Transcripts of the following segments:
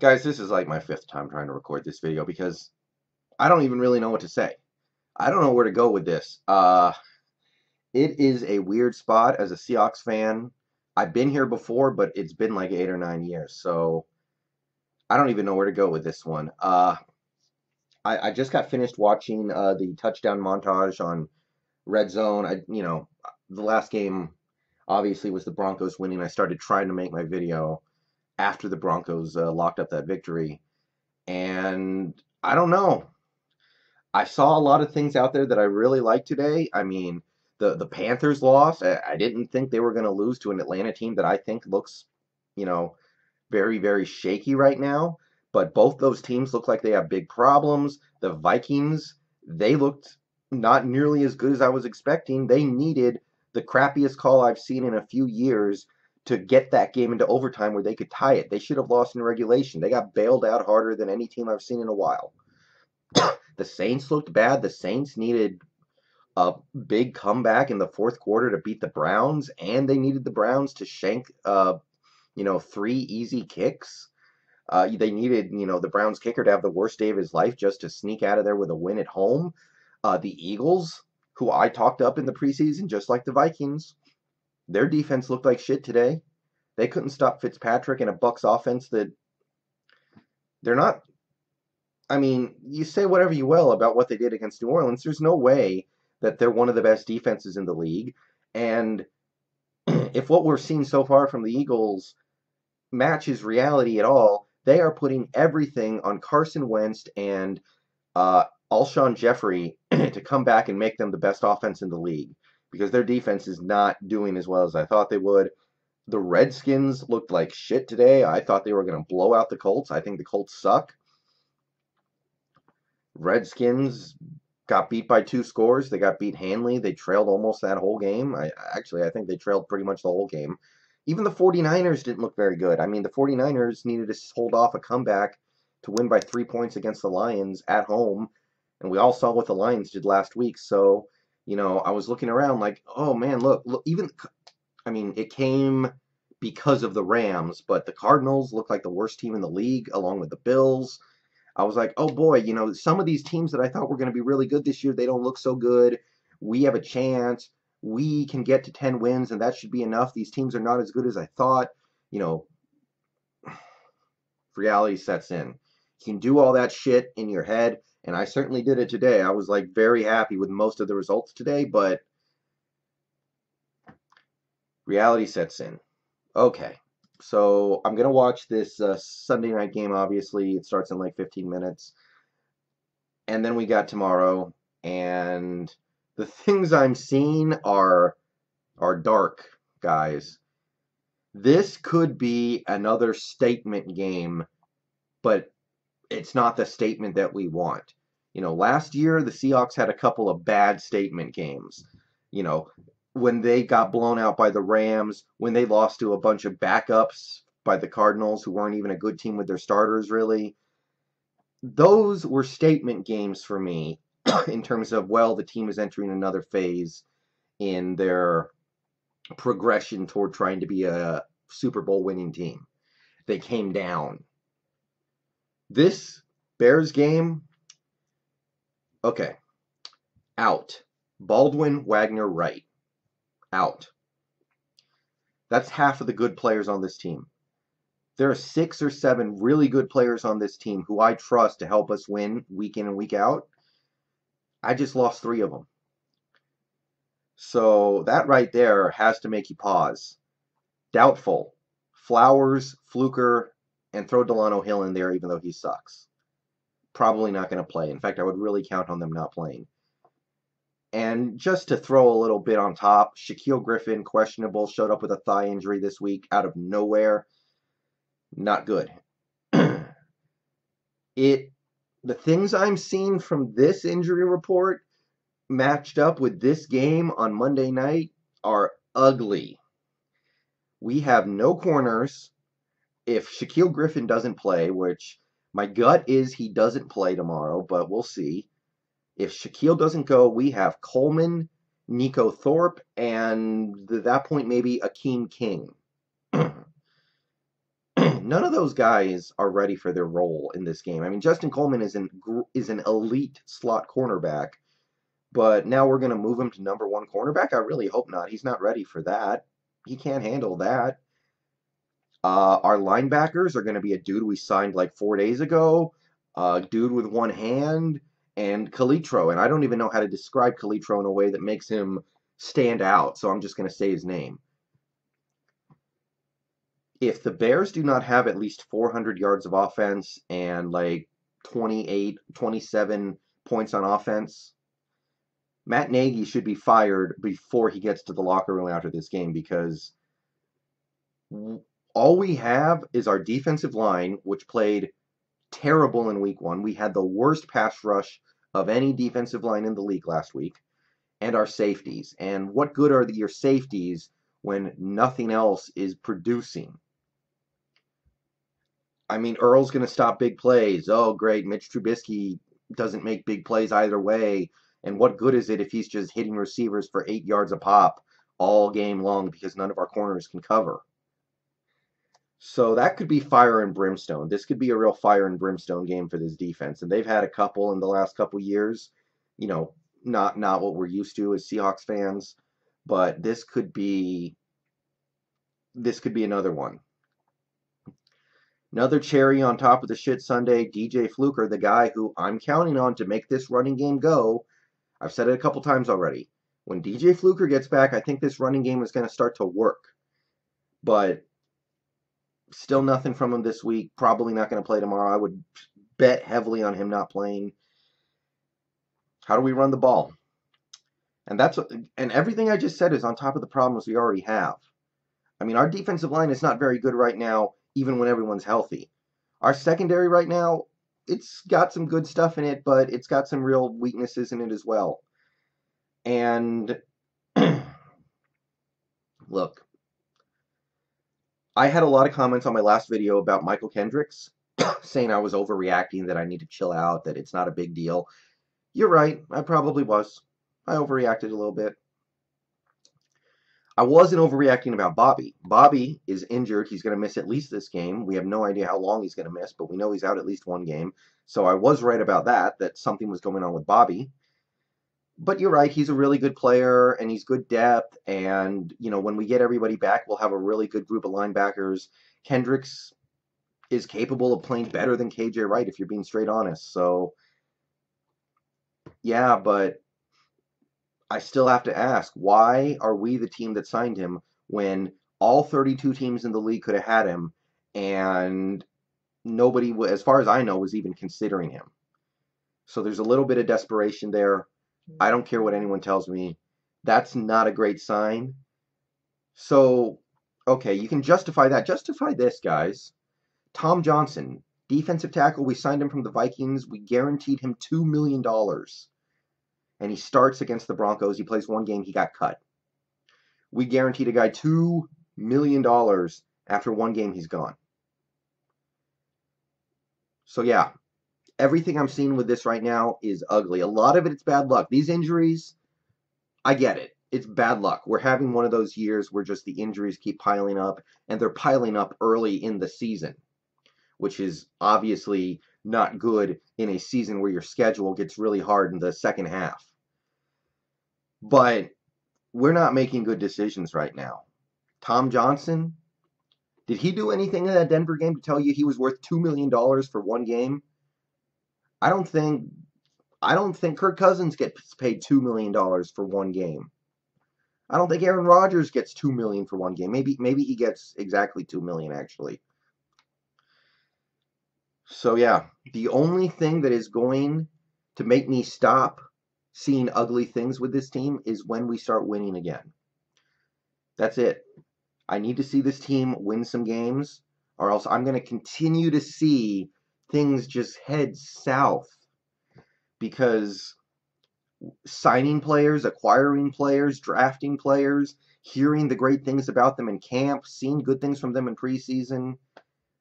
Guys, this is like my fifth time trying to record this video because I don't even really know what to say. I don't know where to go with this. It is a weird spot as a Seahawks fan. I've been here before, but it's been like 8 or 9 years, so I don't even know where to go with this one. I just got finished watching the touchdown montage on Red Zone. The last game obviously was the Broncos winning. I started trying to make my video after the Broncos locked up that victory. And I don't know. I saw a lot of things out there that I really liked today. I mean, the Panthers lost. I didn't think they were going to lose to an Atlanta team that I think looks, you know, very, very shaky right now. But both those teams look like they have big problems. The Vikings, they looked not nearly as good as I was expecting. They needed the crappiest call I've seen in a few years to get that game into overtime where they could tie it. They should have lost in regulation. They got bailed out harder than any team I've seen in a while. The Saints looked bad. The Saints needed a big comeback in the fourth quarter to beat the Browns, and they needed the Browns to shank, 3 easy kicks. They needed, the Browns kicker to have the worst day of his life just to sneak out of there with a win at home. The Eagles, who I talked up in the preseason, just like the Vikings, their defense looked like shit today. They couldn't stop Fitzpatrick and a Bucs offense that they're not. I mean, you say whatever you will about what they did against New Orleans. There's no way that they're one of the best defenses in the league. And if what we're seeing so far from the Eagles matches reality at all, they are putting everything on Carson Wentz and Alshon Jeffrey to come back and make them the best offense in the league because their defense is not doing as well as I thought they would. The Redskins looked like shit today. I thought they were going to blow out the Colts. I think the Colts suck. Redskins got beat by 2 scores. They got beat handily. They trailed almost that whole game. I think they trailed pretty much the whole game. Even the 49ers didn't look very good. I mean, the 49ers needed to hold off a comeback to win by 3 points against the Lions at home. And we all saw what the Lions did last week. So, I was looking around like, oh man, look, it came because of the Rams, but the Cardinals look like the worst team in the league along with the Bills. I was like, oh boy, some of these teams that I thought were going to be really good this year, they don't look so good. We have a chance. We can get to 10 wins, and that should be enough. These teams are not as good as I thought. Reality sets in. You can do all that shit in your head, and I certainly did it today. I was like very happy with most of the results today, but reality sets in. Okay. So I'm going to watch this Sunday night game, obviously. It starts in like 15 minutes. And then we got tomorrow. And the things I'm seeing are dark, guys. This could be another statement game, but it's not the statement that we want. Last year, the Seahawks had a couple of bad statement games. When they got blown out by the Rams, when they lost to a bunch of backups by the Cardinals who weren't even a good team with their starters, really. Those were statement games for me in terms of, the team is entering another phase in their progression toward trying to be a Super Bowl winning team. They came down. This Bears game, okay, out. Baldwin, Wagner, Wright. Out. That's half of the good players on this team. There are 6 or 7 really good players on this team who I trust to help us win week in and week out. I just lost 3 of them. So that right there has to make you pause. Doubtful. Flowers, Fluker, and throw Delano Hill in there even though he sucks. Probably not going to play. In fact, I would really count on them not playing. And just to throw a little bit on top, Shaquille Griffin, questionable, showed up with a thigh injury this week out of nowhere. Not good. The things I'm seeing from this injury report matched up with this game on Monday night are ugly. We have no corners. If Shaquille Griffin doesn't play, which my gut is he doesn't play tomorrow, but we'll see. If Shaquille doesn't go, we have Coleman, Nico Thorpe, and at that point maybe Akeem King. None of those guys are ready for their role in this game. I mean, Justin Coleman is an elite slot cornerback, but now we're going to move him to number one cornerback? I really hope not. He's not ready for that. He can't handle that. Our linebackers are going to be a dude we signed like 4 days ago, a dude with one hand, and Calitro. And I don't even know how to describe Calitro in a way that makes him stand out, so I'm just going to say his name. If the Bears do not have at least 400 yards of offense and like 28, 27 points on offense, Matt Nagy should be fired before he gets to the locker room after this game, because all we have is our defensive line, which played terrible in week one. We had the worst pass rush of any defensive line in the league last week, and our safeties. And what good are your safeties when nothing else is producing? I mean, Earl's going to stop big plays. Oh, great. Mitch Trubisky doesn't make big plays either way. And what good is it if he's just hitting receivers for 8 yards a pop all game long because none of our corners can cover? So that could be fire and brimstone. This could be a real fire and brimstone game for this defense. And they've had a couple in the last couple years. You know, not what we're used to as Seahawks fans. But this could be another one. Another cherry on top of the shit Sunday, DJ Fluker, the guy who I'm counting on to make this running game go. I've said it a couple times already. When DJ Fluker gets back, I think this running game is going to start to work. But still nothing from him this week. Probably not going to play tomorrow. I would bet heavily on him not playing. How do we run the ball? And everything I just said is on top of the problems we already have. I mean, our defensive line is not very good right now, even when everyone's healthy. Our secondary right now, it's got some good stuff in it, but it's got some real weaknesses in it as well. And look, I had a lot of comments on my last video about Michael Kendricks saying I was overreacting, that I need to chill out, that it's not a big deal. You're right, I probably was. I overreacted a little bit. I wasn't overreacting about Bobby. Bobby is injured. He's going to miss at least this game. We have no idea how long he's going to miss, but we know he's out at least one game. So I was right about that something was going on with Bobby. But you're right, he's a really good player, and he's good depth, and, you know, when we get everybody back, we'll have a really good group of linebackers. Kendricks is capable of playing better than KJ Wright, if you're being straight honest. So, yeah, but I still have to ask, why are we the team that signed him when all 32 teams in the league could have had him, and nobody, as far as I know, was even considering him? So there's a little bit of desperation there. I don't care what anyone tells me. That's not a great sign. So, okay, you can justify that. Justify this, guys. Tom Johnson, defensive tackle. We signed him from the Vikings. We guaranteed him $2 million. And he starts against the Broncos. He plays one game. He got cut. We guaranteed a guy $2 million. After one game, he's gone. So, yeah. Everything I'm seeing with this right now is ugly. A lot of it's bad luck. These injuries, I get it. It's bad luck. We're having one of those years where just the injuries keep piling up, and they're piling up early in the season, which is obviously not good in a season where your schedule gets really hard in the second half. But we're not making good decisions right now. Tom Johnson, did he do anything in that Denver game to tell you he was worth $2 million for one game? I don't think Kirk Cousins gets paid $2 million for one game. I don't think Aaron Rodgers gets $2 million for one game. Maybe he gets exactly $2 million, actually. So yeah, the only thing that is going to make me stop seeing ugly things with this team is when we start winning again. That's it. I need to see this team win some games, or else I'm going to continue to see things just head south, because signing players, acquiring players, drafting players, hearing the great things about them in camp, seeing good things from them in preseason,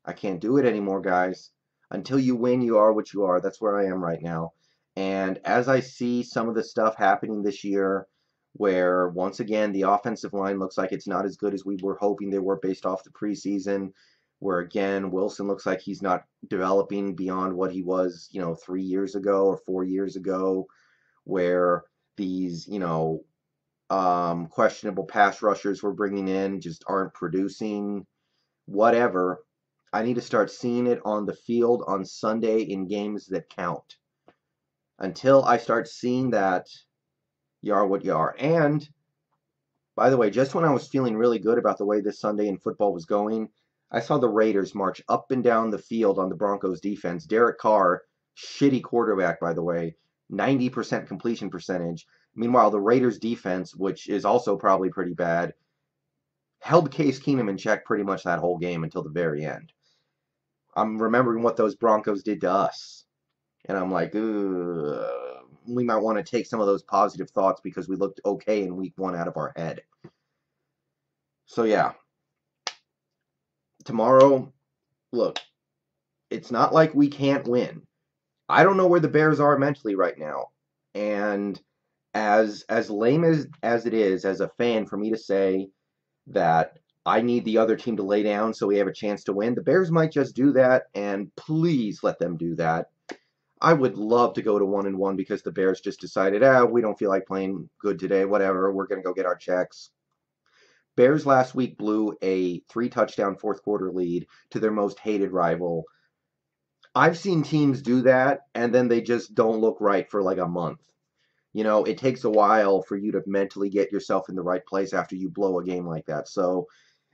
I can't do it anymore, guys. Until you win, you are what you are. That's where I am right now. And as I see some of the stuff happening this year, where once again the offensive line looks like it's not as good as we were hoping they were based off the preseason, where again, Wilson looks like he's not developing beyond what he was, 3 years ago or 4 years ago, where these, questionable pass rushers we're bringing in just aren't producing, whatever. I need to start seeing it on the field on Sunday in games that count. Until I start seeing that, you are what you are. And, by the way, just when I was feeling really good about the way this Sunday in football was going, I saw the Raiders march up and down the field on the Broncos defense. Derek Carr, shitty quarterback, by the way, 90% completion percentage. Meanwhile, the Raiders defense, which is also probably pretty bad, held Case Keenum in check pretty much that whole game until the very end. I'm remembering what those Broncos did to us. And I'm like, we might want to take some of those positive thoughts because we looked okay in week 1 out of our head. So, yeah. Tomorrow, look, it's not like we can't win. I don't know where the Bears are mentally right now. And as lame as it is, as a fan, for me to say that I need the other team to lay down so we have a chance to win, the Bears might just do that, and please let them do that. I would love to go to 1-1 because the Bears just decided, we don't feel like playing good today, whatever, we're going to go get our checks. Bears last week blew a 3-touchdown fourth quarter lead to their most hated rival. I've seen teams do that, and then they just don't look right for like a month. It takes a while for you to mentally get yourself in the right place after you blow a game like that. So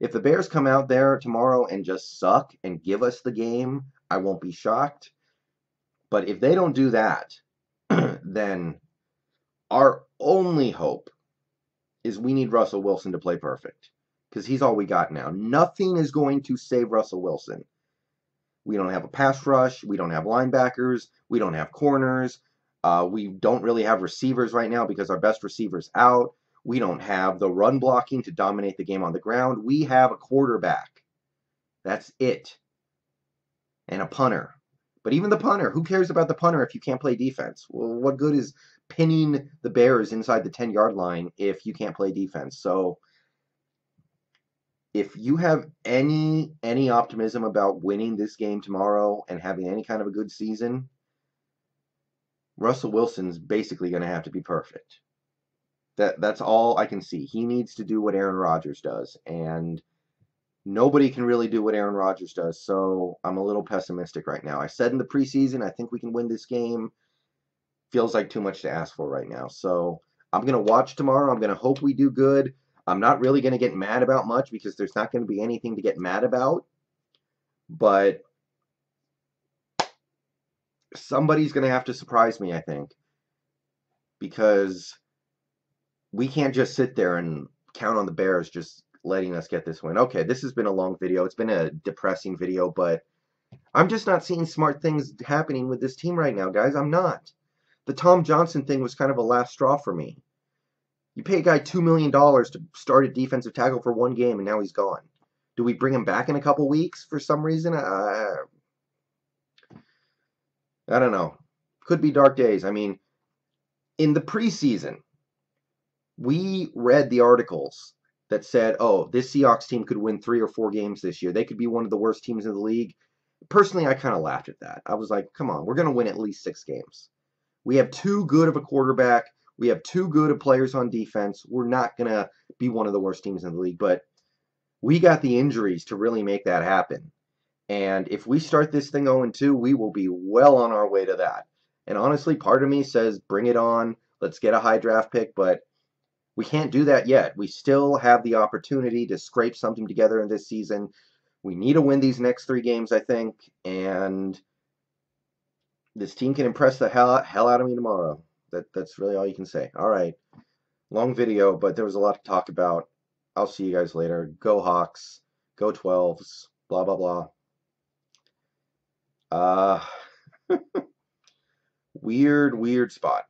if the Bears come out there tomorrow and just suck and give us the game, I won't be shocked. But if they don't do that, then our only hope is we need Russell Wilson to play perfect. Because he's all we got now. Nothing is going to save Russell Wilson. We don't have a pass rush. We don't have linebackers. We don't have corners. We don't really have receivers right now because our best receiver's out. We don't have the run blocking to dominate the game on the ground. We have a quarterback. That's it. And a punter. But even the punter, who cares about the punter if you can't play defense? Well, what good is pinning the Bears inside the 10-yard line if you can't play defense? So if you have any optimism about winning this game tomorrow and having any kind of a good season, Russell Wilson's basically going to have to be perfect. That's all I can see. He needs to do what Aaron Rodgers does, and nobody can really do what Aaron Rodgers does, so I'm a little pessimistic right now. I said in the preseason, I think we can win this game. Feels like too much to ask for right now. So I'm going to watch tomorrow. I'm going to hope we do good. I'm not really going to get mad about much because there's not going to be anything to get mad about. But somebody's going to have to surprise me, I think. Because we can't just sit there and count on the Bears just letting us get this win. Okay, this has been a long video. It's been a depressing video, but I'm just not seeing smart things happening with this team right now, guys. I'm not. The Tom Johnson thing was kind of a last straw for me. You pay a guy $2 million to start at defensive tackle for one game, and now he's gone. Do we bring him back in a couple weeks for some reason? I don't know. Could be dark days. I mean, in the preseason, we read the articles that said, oh, this Seahawks team could win 3 or 4 games this year. They could be one of the worst teams in the league. Personally, I kind of laughed at that. I was like, come on, we're going to win at least 6 games. We have too good of a quarterback. We have too good of players on defense. We're not going to be one of the worst teams in the league. But we got the injuries to really make that happen. And if we start this thing 0-2, we will be well on our way to that. And honestly, part of me says, bring it on. Let's get a high draft pick. But we can't do that yet. We still have the opportunity to scrape something together in this season. We need to win these next 3 games, I think. And this team can impress the hell out of me tomorrow. That's really all you can say. All right. Long video, but there was a lot to talk about. I'll see you guys later. Go Hawks. Go 12s. Blah, blah, blah. Weird spot.